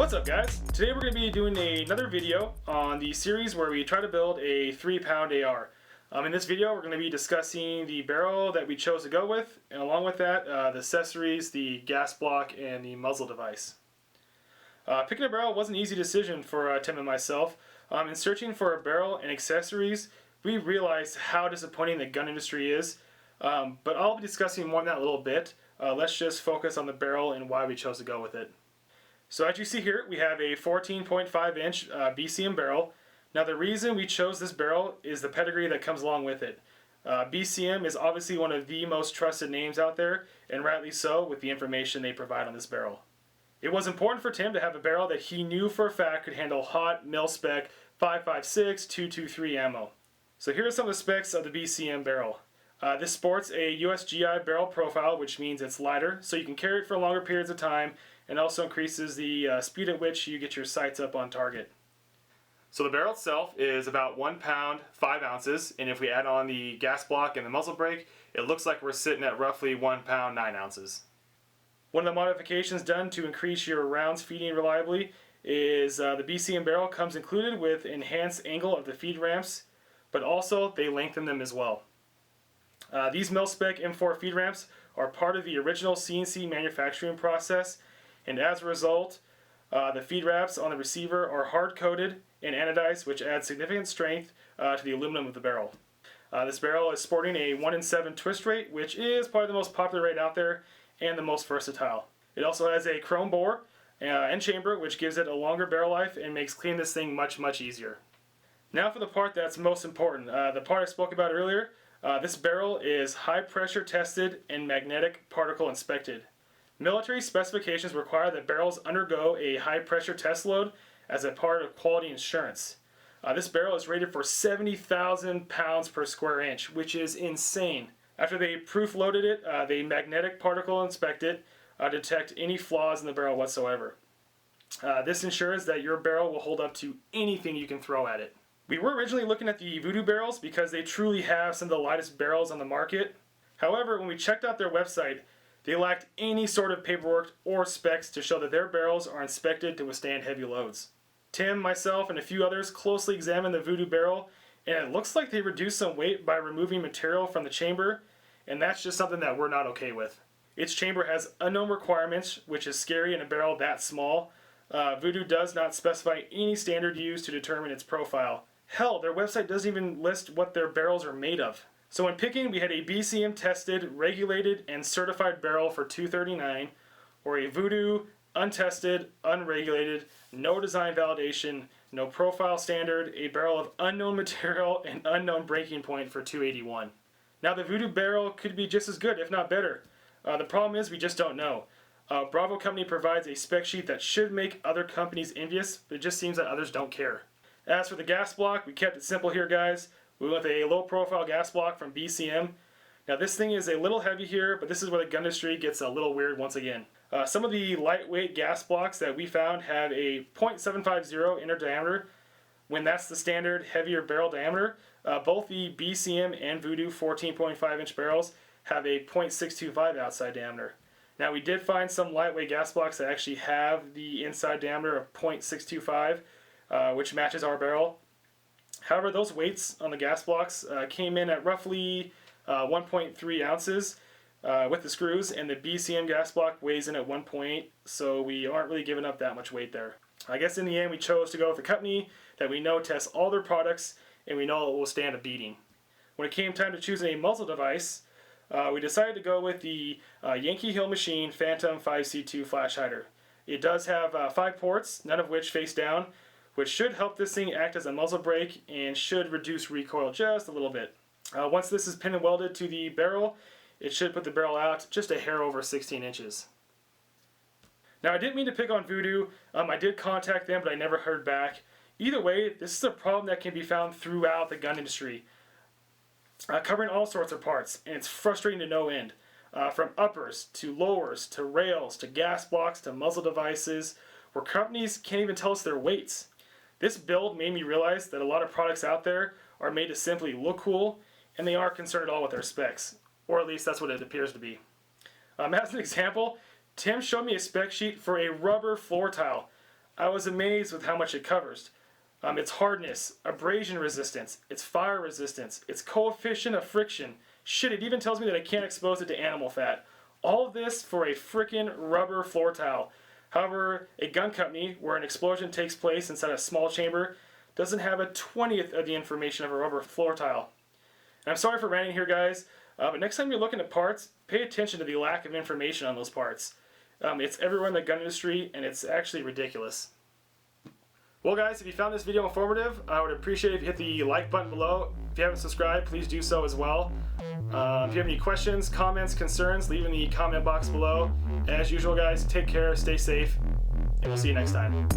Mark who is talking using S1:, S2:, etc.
S1: What's up, guys? Today we're going to be doing another video on the series where we try to build a 3-pound AR. In this video we're going to be discussing the barrel that we chose to go with, and along with that the accessories, the gas block, and the muzzle device. Picking a barrel was an easy decision for Tim and myself. In searching for a barrel and accessories, we realized how disappointing the gun industry is, but I'll be discussing more on that in a little bit. Let's just focus on the barrel and why we chose to go with it. So as you see here, we have a 14.5 inch BCM barrel. Now the reason we chose this barrel is the pedigree that comes along with it. BCM is obviously one of the most trusted names out there, and rightly so with the information they provide on this barrel. It was important for Tim to have a barrel that he knew for a fact could handle hot mil-spec 5.56 223 ammo. So here are some of the specs of the BCM barrel. This sports a USGI barrel profile, which means it's lighter, so you can carry it for longer periods of time, and also increases the speed at which you get your sights up on target. So the barrel itself is about 1 pound 5 ounces, and if we add on the gas block and the muzzle brake, it looks like we're sitting at roughly 1 pound 9 ounces. One of the modifications done to increase your rounds feeding reliably is the BCM barrel comes included with enhanced angle of the feed ramps, but also they lengthen them as well. These mil-spec M4 feed ramps are part of the original CNC manufacturing process, and as a result, the feed wraps on the receiver are hard-coated and anodized, which adds significant strength to the aluminum of the barrel. This barrel is sporting a 1-in-7 twist rate, which is probably the most popular rate out there and the most versatile. It also has a chrome bore and chamber, which gives it a longer barrel life and makes cleaning this thing much easier. Now for the part that's most important, the part I spoke about earlier. This barrel is high pressure tested and magnetic particle inspected. Military specifications require that barrels undergo a high pressure test load as a part of quality insurance. This barrel is rated for 70,000 pounds per square inch, which is insane. After they proof loaded it, they magnetic particle inspect it to detect any flaws in the barrel whatsoever. This ensures that your barrel will hold up to anything you can throw at it. We were originally looking at the VooDoo barrels because they truly have some of the lightest barrels on the market. However, when we checked out their website, they lacked any sort of paperwork or specs to show that their barrels are inspected to withstand heavy loads. Tim, myself, and a few others closely examined the VooDoo barrel, and it looks like they reduced some weight by removing material from the chamber, and that's just something that we're not okay with. Its chamber has unknown requirements, which is scary in a barrel that small. VooDoo does not specify any standard used to determine its profile. Hell, their website doesn't even list what their barrels are made of. So when picking, we had a BCM tested, regulated, and certified barrel for $239, or a VooDoo untested, unregulated, no design validation, no profile standard, a barrel of unknown material and unknown breaking point for $281. Now the VooDoo barrel could be just as good, if not better. The problem is we just don't know. Bravo Company provides a spec sheet that should make other companies envious, but it just seems that others don't care. As for the gas block, we kept it simple here, guys. We went with a low profile gas block from BCM. Now this thing is a little heavy here, but this is where the gun industry gets a little weird once again. Some of the lightweight gas blocks that we found have a .750 inner diameter, when that's the standard heavier barrel diameter. Both the BCM and VooDoo 14.5 inch barrels have a .625 outside diameter. Now we did find some lightweight gas blocks that actually have the inside diameter of .625, which matches our barrel. However, those weights on the gas blocks came in at roughly 1.3 ounces with the screws, and the BCM gas block weighs in at 1.8, so we aren't really giving up that much weight there. I guess in the end we chose to go with a company that we know tests all their products and we know it will stand a beating. When it came time to choosing a muzzle device, we decided to go with the Yankee Hill Machine Phantom 5C2 flash hider. It does have 5 ports, none of which face down, which should help this thing act as a muzzle brake and should reduce recoil just a little bit. Once this is pin and welded to the barrel, it should put the barrel out just a hair over 16 inches. Now I didn't mean to pick on VooDoo. I did contact them, but I never heard back. Either way, this is a problem that can be found throughout the gun industry, covering all sorts of parts, and it's frustrating to no end. From uppers to lowers to rails to gas blocks to muzzle devices, where companies can't even tell us their weights. This build made me realize that a lot of products out there are made to simply look cool, and they aren't concerned at all with their specs, or at least that's what it appears to be. As an example, Tim showed me a spec sheet for a rubber floor tile. I was amazed with how much it covers. Its hardness, abrasion resistance, its fire resistance, its coefficient of friction. Shit, it even tells me that I can't expose it to animal fat. All of this for a frickin' rubber floor tile. However, a gun company where an explosion takes place inside a small chamber doesn't have a 20th of the information of a rubber floor tile. And I'm sorry for ranting here, guys, but next time you're looking at parts, pay attention to the lack of information on those parts. It's everywhere in the gun industry, and it's actually ridiculous. Well, guys, if you found this video informative, I would appreciate it if you hit the like button below. If you haven't subscribed, please do so as well. If you have any questions, comments, concerns, leave in the comment box below. As usual, guys, take care, stay safe, and we'll see you next time.